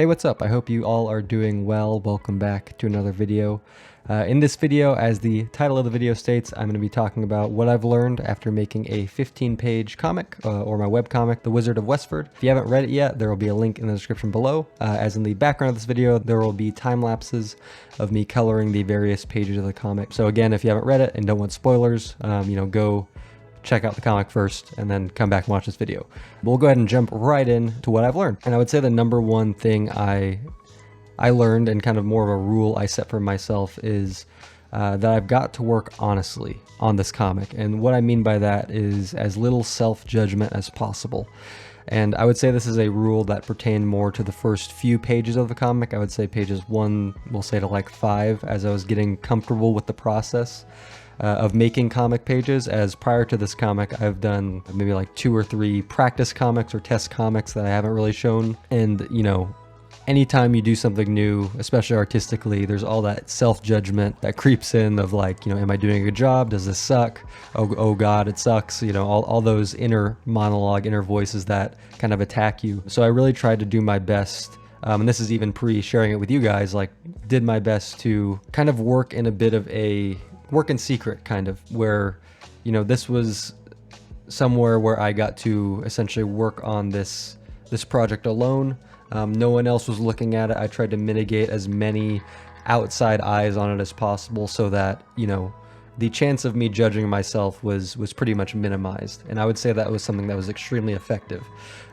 Hey, what's up? I hope you all are doing well. Welcome back to another video. In this video, as the title of the video states, I'm going to be talking about what I've learned after making a 15-page comic, or my webcomic, The Wizard of Westford. If you haven't read it yet, there will be a link in the description below. As in the background of this video, there will be time lapses of me coloring the various pages of the comic. So again, if you haven't read it and don't want spoilers, go check out the comic first and then come back and watch this video. We'll go ahead and jump right in to what I've learned. And I would say the number one thing I learned, and kind of more of a rule I set for myself, is that I've got to work honestly on this comic. And what I mean by that is as little self-judgment as possible. And I would say this is a rule that pertained more to the first few pages of the comic. I would say pages 1, we'll say to like 5, as I was getting comfortable with the process of making comic pages. As prior to this comic, I've done maybe like 2 or 3 practice comics or test comics that I haven't really shown. And anytime you do something new, especially artistically, there's all that self-judgment that creeps in of like, am I doing a good job? Does this suck? Oh God, it sucks. All those inner monologue, inner voices that kind of attack you. So I really tried to do my best. And this is even pre-sharing it with you guys, like did my best to kind of work in a bit of a work in secret, kind of, where, this was somewhere where I got to essentially work on this project alone. No one else was looking at it. I tried to mitigate as many outside eyes on it as possible so that, the chance of me judging myself was pretty much minimized. And I would say that was something that was extremely effective.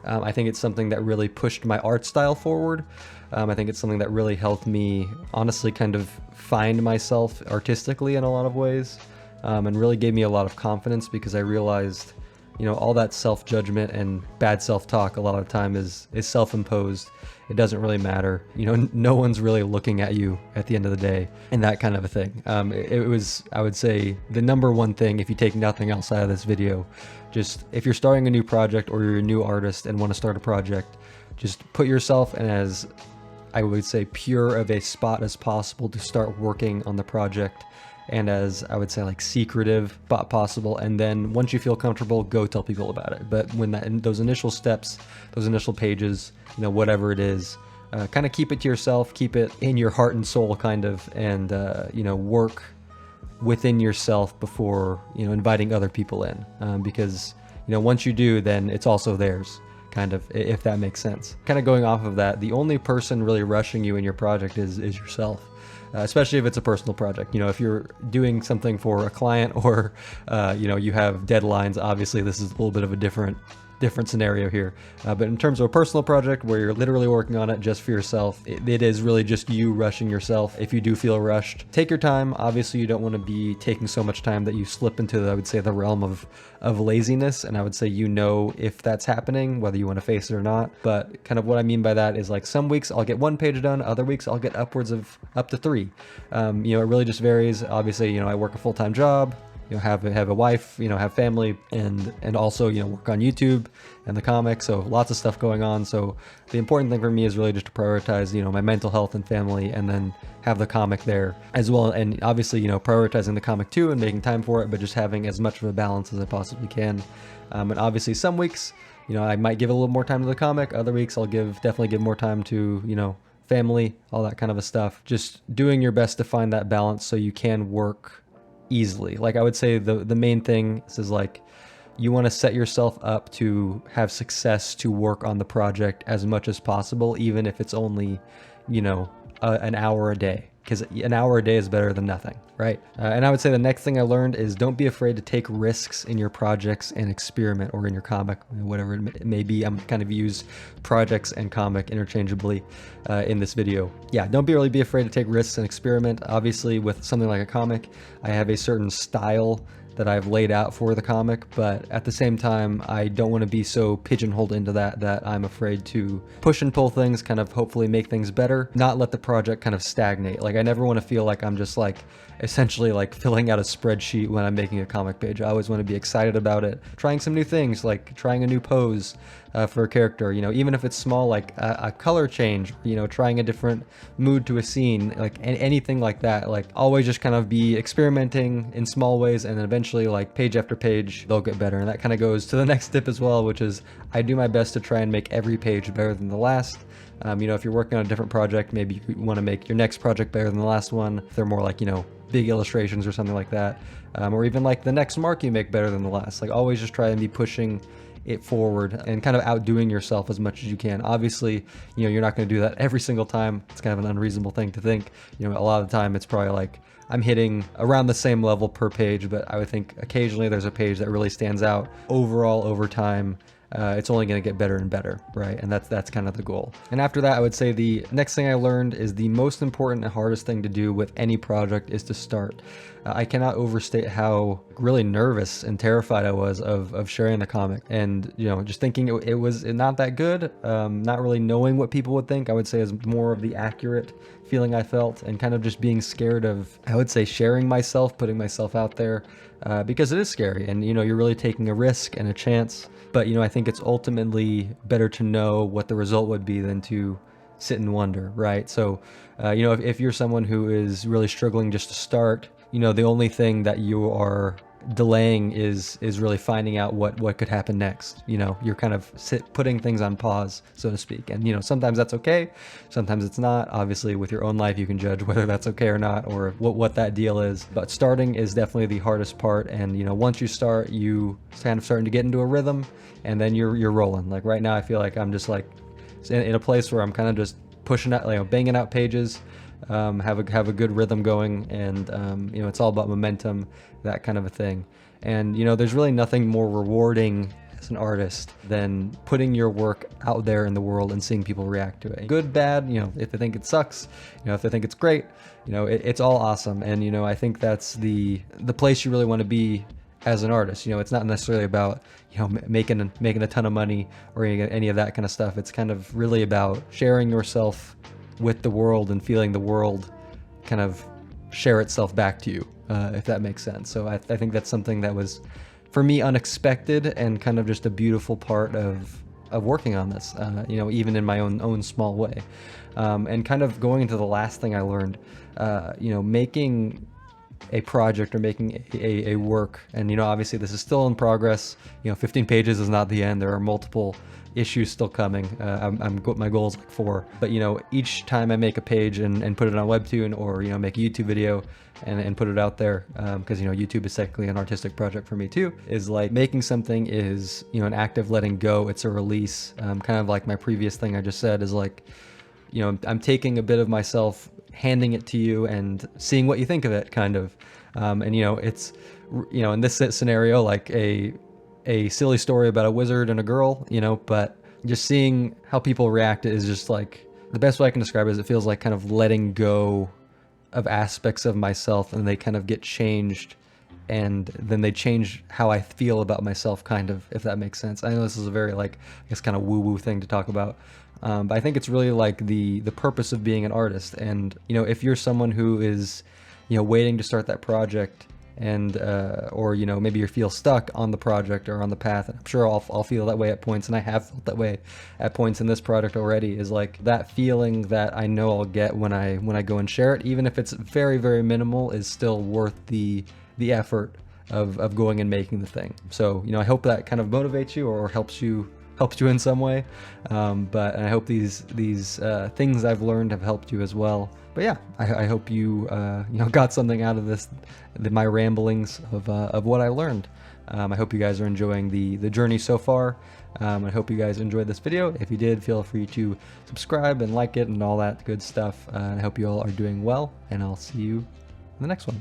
I think it's something that really pushed my art style forward. I think it's something that really helped me honestly kind of find myself artistically in a lot of ways, and really gave me a lot of confidence, because I realized, all that self-judgment and bad self-talk a lot of the time is self-imposed. It doesn't really matter. No one's really looking at you at the end of the day, and that kind of a thing. It was, I would say, the number one thing, if you take nothing else out of this video, just if you're starting a new project or you're a new artist and want to start a project, just put yourself in as, I would say, pure of a spot as possible to start working on the project, and as I would say, like secretive but possible. And then once you feel comfortable, go tell people about it. But when those initial steps, those initial pages, whatever it is, kind of keep it to yourself, keep it in your heart and soul, kind of, and work within yourself before inviting other people in, because once you do, then it's also theirs, kind of, if that makes sense. Kind of going off of that, the only person really rushing you in your project is yourself. Especially if it's a personal project. If you're doing something for a client, or you have deadlines, obviously this is a little bit of a different scenario here. But in terms of a personal project where you're literally working on it just for yourself, it is really just you rushing yourself. If you do feel rushed, take your time. Obviously you don't want to be taking so much time that you slip into, I would say, the realm of laziness. And I would say, if that's happening, whether you want to face it or not. But kind of what I mean by that is, like, some weeks I'll get 1 page done, other weeks I'll get upwards of up to 3. It really just varies. Obviously, I work a full-time job, have a wife, have family, and also, work on YouTube and the comic. So lots of stuff going on. So the important thing for me is really just to prioritize, my mental health and family, and then have the comic there as well. And obviously, prioritizing the comic too and making time for it, but just having as much of a balance as I possibly can. And obviously some weeks, I might give a little more time to the comic. Other weeks I'll definitely give more time to, family, all that kind of a stuff. Just doing your best to find that balance so you can work easily. Like, I would say the main thing is like, you want to set yourself up to have success, to work on the project as much as possible, even if it's only, an hour a day, because an hour a day is better than nothing, right? And I would say the next thing I learned is, don't be afraid to take risks in your projects and experiment, or in your comic, whatever it may be. I'm kind of use projects and comic interchangeably in this video. Yeah, don't really be afraid to take risks and experiment. Obviously, with something like a comic, I have a certain style that I've laid out for the comic, but at the same time, I don't want to be so pigeonholed into that I'm afraid to push and pull things, kind of hopefully make things better, not let the project kind of stagnate. Like, I never want to feel like I'm just like essentially like filling out a spreadsheet when I'm making a comic page. I always want to be excited about it, trying some new things, like trying a new pose for a character, you know, even if it's small, like a color change, you know, trying a different mood to a scene, like anything like that. Like always just kind of be experimenting in small ways, and then eventually like page after page they'll get better. And that kind of goes to the next tip as well, which is I do my best to try and make every page better than the last. You know, if you're working on a different project, maybe you want to make your next project better than the last one. If they're more like, you know, big illustrations or something like that, or even like the next mark you make better than the last. Like always just try and be pushing it forward and kind of outdoing yourself as much as you can. Obviously, you know, you're not going to do that every single time. It's kind of an unreasonable thing to think. You know, a lot of the time it's probably like I'm hitting around the same level per page, but I would think occasionally there's a page that really stands out. Overall, over time, it's only going to get better and better, right? And that's kind of the goal. And after that, I would say the next thing I learned is the most important and hardest thing to do with any project is to start. I cannot overstate how really nervous and terrified I was of sharing the comic, and you know, just thinking it was not that good, not really knowing what people would think, I would say is more of the accurate feeling I felt, and kind of just being scared of, I would say, sharing myself, putting myself out there, because it is scary, and you know, you're really taking a risk and a chance. But you know, I think it's ultimately better to know what the result would be than to sit and wonder, right? So, you know, if you're someone who is really struggling just to start, you know, the only thing that you are delaying is really finding out what could happen next. You know, you're kind of putting things on pause, so to speak. And you know, sometimes that's okay, sometimes it's not. Obviously, with your own life, you can judge whether that's okay or not, or what that deal is. But starting is definitely the hardest part. And you know, once you start, you kind of starting to get into a rhythm, and then you're rolling. Like right now, I feel like I'm just like in a place where I'm kind of just pushing out, you know, banging out pages. Have a good rhythm going, and you know, it's all about momentum, that kind of a thing. And you know, there's really nothing more rewarding as an artist than putting your work out there in the world and seeing people react to it. Good, bad, you know, if they think it sucks, you know, if they think it's great, you know, it's all awesome. And you know, I think that's the place you really want to be as an artist. You know, it's not necessarily about, you know, making a ton of money or any of that kind of stuff. It's kind of really about sharing yourself with the world and feeling the world kind of share itself back to you, if that makes sense. So I think that's something that was, for me, unexpected and kind of just a beautiful part of working on this, you know, even in my own small way. And kind of going into the last thing I learned, you know, making a project or making a work, and you know, obviously this is still in progress. You know, 15 pages is not the end. There are multiple issues still coming. My goal is like 4, but you know, each time I make a page and put it on Webtoon, or you know, make a YouTube video and put it out there, because you know, YouTube is technically an artistic project for me too, is like making something is, you know, an act of letting go. It's a release, kind of like my previous thing I just said is like, you know, I'm taking a bit of myself, handing it to you and seeing what you think of it, kind of. And you know, it's, you know, in this scenario, like a silly story about a wizard and a girl, you know, but just seeing how people react is just like, the best way I can describe it is it feels like kind of letting go of aspects of myself, and they kind of get changed, and then they change how I feel about myself, kind of, if that makes sense. I know this is a very, like, I guess kind of woo-woo thing to talk about, but I think it's really like the purpose of being an artist. And you know, if you're someone who is, you know, waiting to start that project, and or you know, maybe you feel stuck on the project or on the path, and I'm sure I'll feel that way at points, and I have felt that way at points in this project already, is like that feeling that I know I'll get when I go and share it, even if it's very, very minimal, is still worth the effort of going and making the thing. So you know, I hope that kind of motivates you or helps you in some way, but I hope these things I've learned have helped you as well. But yeah, I hope you you know, got something out of this, my ramblings of what I learned. I hope you guys are enjoying the journey so far. I hope you guys enjoyed this video. If you did, feel free to subscribe and like it and all that good stuff. And I hope you all are doing well, and I'll see you in the next one.